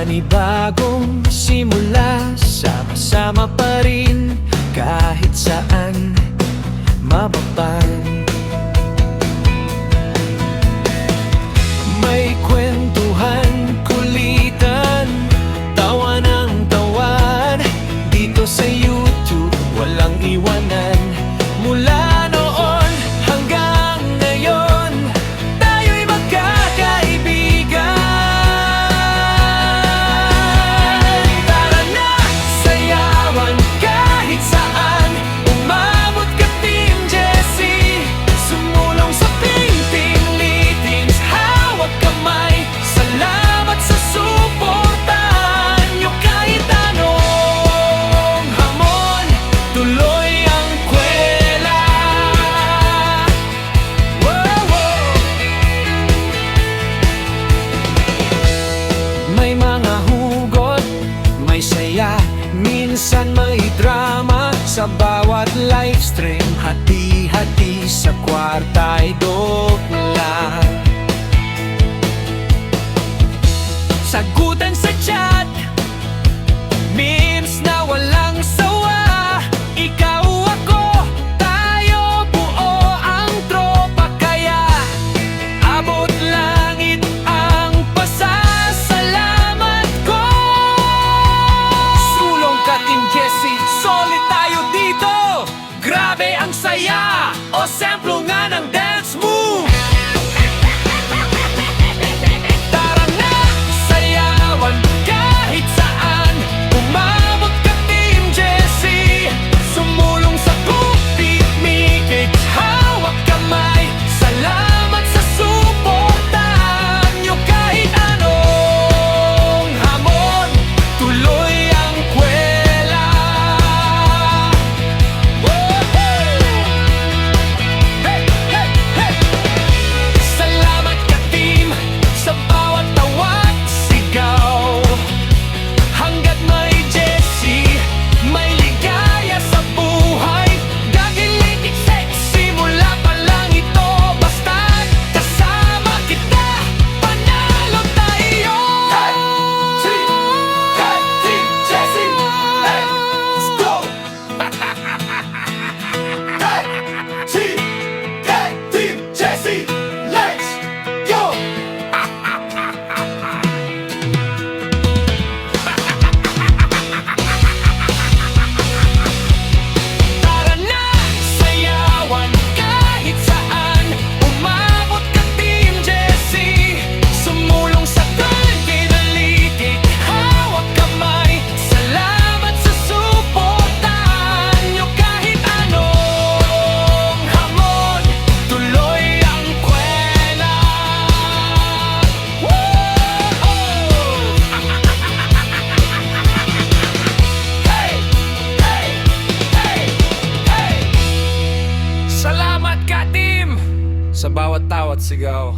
Panibagong simula, sama-sama pa rin kahit saan mapapan. May kwentuhan, kulitan, tawa ng tawan. Dito sa YouTube, walang iwanan. Mula noon hanggang ngayon, tayo'y magkakaibigan. Tara na, sayawan kahit saan. Umabot ka Team Jessie, sumulong sa painting meetings, hawak kamay. Salamat sa suportahan nyo kahit anong hamon. Tuloy ang kwela. May mga hugot, may saya, minsan may drama. Sa bawat livestream, hati-hati sa kwarta'y dokla. Sagutan sa chat, memes na walang sawa. Ikaw, ako, tayo, buo ang tropa. Kaya abot langit ang pasasalamat ko. Sulong ka Team Jessie, solid tayo dito. Grabe ang saya, o sample nga ng dance move. Tara na, sayawan kahit saan. Umabot ka Team Jessie, sumulong sa kupit mikik, hawak kamay. Salamat sa suportahan nyo kahit anong hamon. Tuloy ang kwela. Hey, hey, hey! Salamat ka Team sa bawat tawa't sigaw. Hanggat may Jessie, may ligaya sa buhay. Gagilitik sexy, mula pa lang ito. Basta't kasama kita, panalo tayo. Hey, Team Jessie, let's go. Team Jessie, let's go. Tara na, sayawan kahit saan. Umabot ka Team Jessie, sumulong sa kinalitik, hawak kamay. Salamat sa suportahan nyo kahit anong hamon. Tuloy ang kwela. Hey, hey, hey, hey! Salamat ka Team sa bawat tawat sigaw.